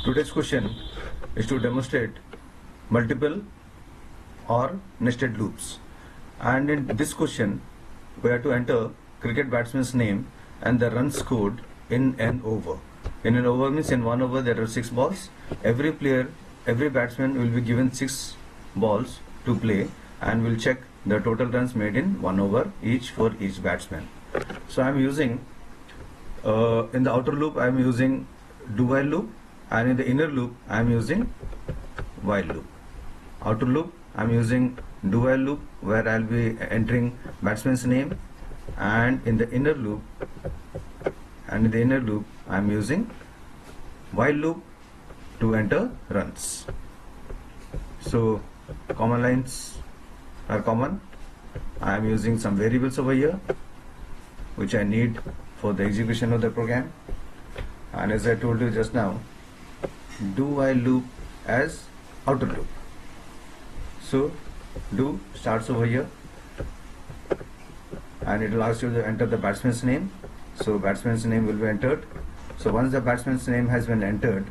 Today's question is to demonstrate multiple or nested loops. And in this question, we have to enter cricket batsman's name and the runs scored in an over. In an over means in 1 over there are 6 balls. Every batsman will be given 6 balls to play and will check the total runs made in 1 over each for each batsman. So I am using in the outer loop I am using do while loop, and in the inner loop I am using while loop. Outer loop I am using do while loop where I will be entering batsman's name, and in the inner loop I am using while loop to enter runs. So common lines are common. I am using some variables over here which I need for the execution of the program, and as I told you just now, do while loop as outer loop. So do starts over here and it will ask you to enter the batsman's name. So batsman's name will be entered. So once the batsman's name has been entered,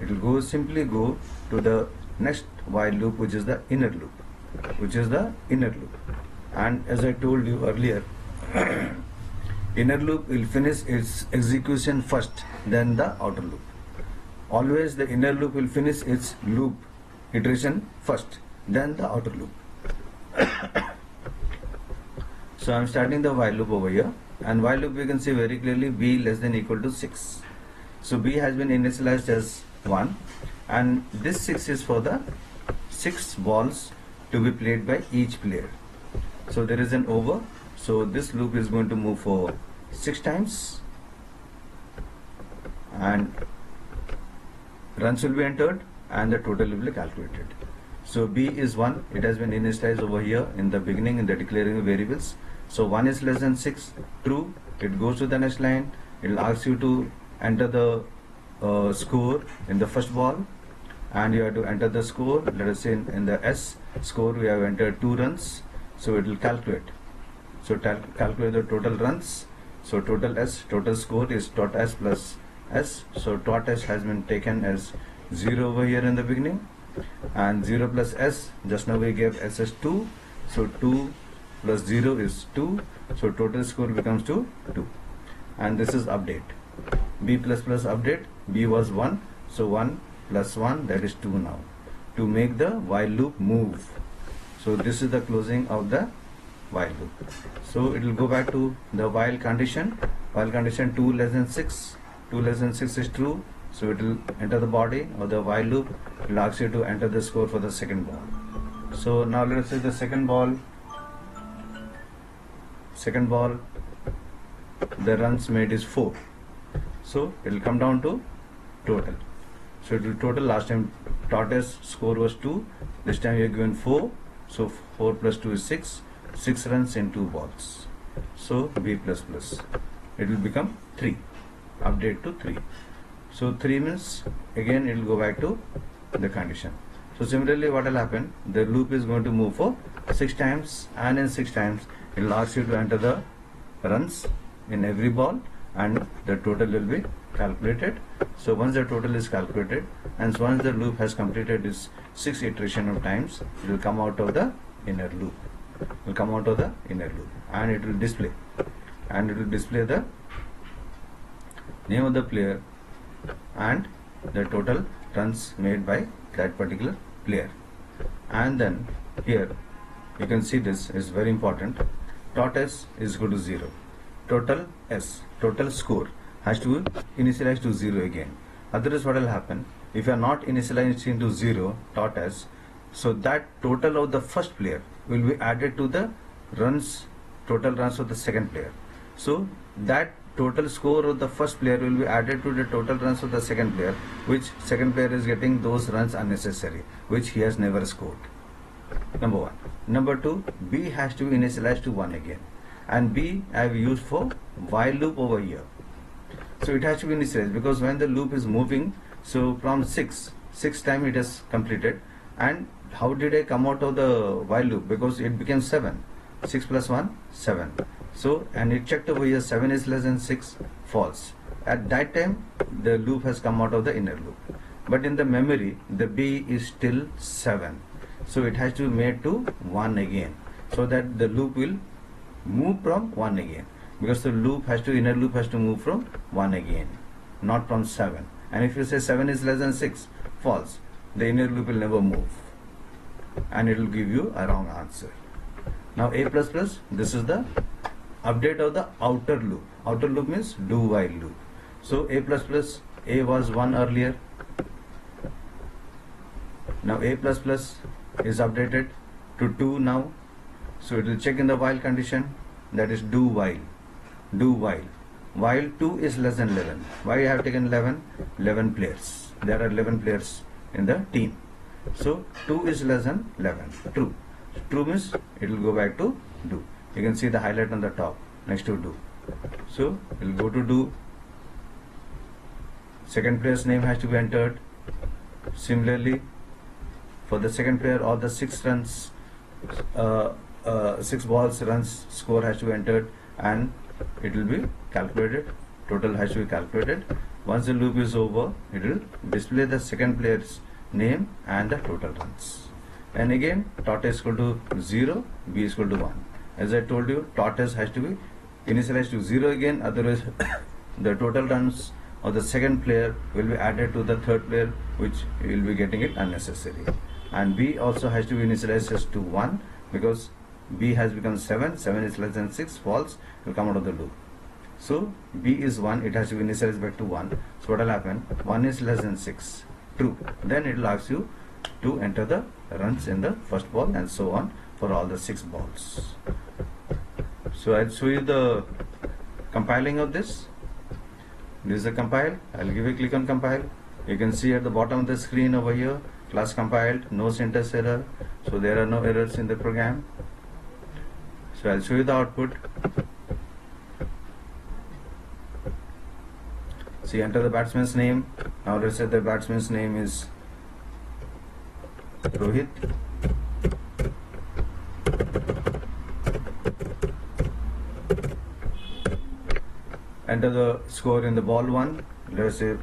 it will simply go to the next while loop, which is the inner loop. And as I told you earlier, inner loop will finish its execution first, then the outer loop. Always the inner loop will finish its loop iteration first, then the outer loop. So I am starting the while loop over here, and while loop we can see very clearly b less than equal to 6. So b has been initialized as 1, and this 6 is for the 6 balls to be played by each player. So there is an over, so this loop is going to move for 6 times and runs will be entered and the total will be calculated. So b is 1, it has been initialized over here in the beginning in the declaring variables. So 1 is less than 6, true, it goes to the next line. It will ask you to enter the score in the first ball, and you have to enter the score. Let us say in the S score we have entered 2 runs, so it will calculate. So calculate the total runs. So total S, total score is dot S plus S. So dot S has been taken as 0 over here in the beginning, and 0 plus S, just now we gave S as 2, so 2 plus 0 is 2, so total score becomes 2, and this is update. B plus plus update, B was 1, so 1 plus 1, that is 2 now, to make the while loop move. So this is the closing of the while loop. So it will go back to the while condition 2 less than 6 is true, so it will enter the body of the while loop. It will ask you to enter the score for the second ball. So now let us say the second ball, the runs made is 4, so it will come down to total. So it will total, last time tortoise score was 2, this time you are given 4, so 4 plus 2 is 6 runs in 2 balls. So b plus plus, it will become 3, update to 3. So 3 means again it will go back to the condition. So similarly what will happen, the loop is going to move for 6 times, and in 6 times it will ask you to enter the runs in every ball and the total will be calculated. So once the total is calculated, and once the loop has completed its 6 iteration of times, it will come out of the inner loop. And it will display the name of the player and the total runs made by that particular player. And then here you can see, this is very important, dot S is equal to 0, total S, total score has to be initialized to 0 again. Otherwise what will happen, if you are not initializing to 0 dot S, so that total of the first player will be added to the total runs of the second player. So that total score of the first player will be added to the total runs of the second player, which second player is getting those runs unnecessary, which he has never scored. Number 1. Number 2, B has to be initialized to 1 again, and B I have used for while loop over here. So it has to be initialized because when the loop is moving, so from 6 time it has completed, and how did I come out of the while loop? Because it became 7, 6 plus 1, 7. So, and it checked over here, 7 is less than 6, false. at that time the loop has come out of the inner loop. But in the memory, the B is still 7. So it has to be made to 1 again, so that the loop will move from 1 again, because the inner loop has to move from 1 again, not from 7. And if you say 7 is less than 6, false. The inner loop will never move, and it will give you a wrong answer. Now A++, this is the update of the outer loop. Outer loop means do while loop. So A++, A was 1 earlier. Now A++ is updated to 2 now. So it will check in the while condition, that is do while. Do while 2 is less than 11. Why I have taken 11? 11 players. There are 11 players in the team. So 2 is less than 11. True. True means it will go back to do. You can see the highlight on the top next to do. So it will go to do. Second player's name has to be entered. Similarly, for the second player, all the 6 runs, 6 balls runs score has to be entered, and it will be calculated. Total has to be calculated. Once the loop is over, it will display the second player's name and the total runs. And again, tortoise is equal to 0, B is equal to 1. As I told you, tortoise has to be initialized to 0 again, otherwise the total runs of the second player will be added to the third player, which will be getting it unnecessary. And B also has to be initialized as to 1, because B has become 7, 7 is less than 6, false, will come out of the loop. So B is 1, it has to be initialized back to 1. So what will happen? 1 is less than 6, true. Then it will ask you to enter the runs in the first ball, and so on for all the 6 balls. So I'll show you the compiling of this. This is a compile. I'll give a click on compile. You can see at the bottom of the screen over here, class compiled, no syntax error. So there are no errors in the program. So I'll show you the output. See, enter the batsman's name. Now let's say the batsman's name is Rohit. Enter the score in the ball 1. Let's say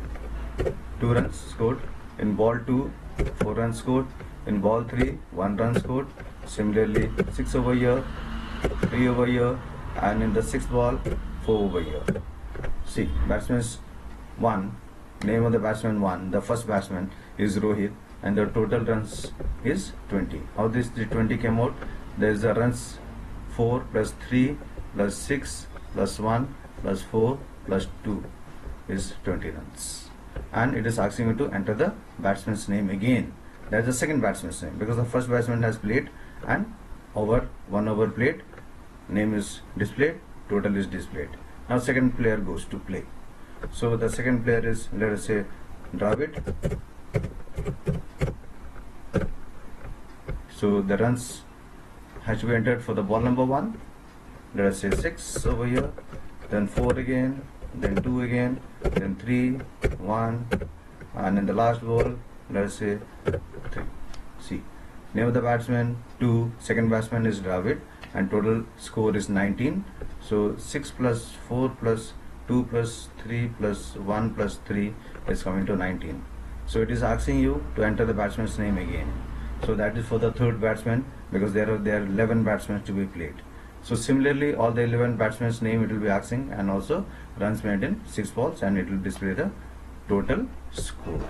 2 runs scored. In ball 2, 4 runs scored. In ball 3, 1 run scored. Similarly, 6 over here, 3 over here, and in the 6th ball, 4 over here. See, batsman's 1, name of the batsman 1, the first batsman is Rohit, and the total runs is 20. How this the 20 came out? There is the runs 4 plus 3 plus 6 plus 1 plus 4 plus 2 is 20 runs. And it is asking you to enter the batsman's name again. That is the second batsman's name, because the first batsman has played, and over 1 over played, name is displayed, total is displayed. Now second player goes to play. So the second player is, let us say, Dravid. So the runs has to be entered for the ball number 1. Let us say 6 over here, then 4 again, then 2 again, then 3, 1, and in the last ball, let us say 3. See, name of the batsman 2, second batsman is Dravid, and total score is 19. So 6 plus 4 plus 2 plus 3 plus 1 plus 3 is coming to 19. So it is asking you to enter the batsman's name again. So that is for the third batsman, because there are 11 batsmen to be played. So similarly, all the 11 batsmen's name it will be asking, and also runs made in 6 balls, and it will display the total score.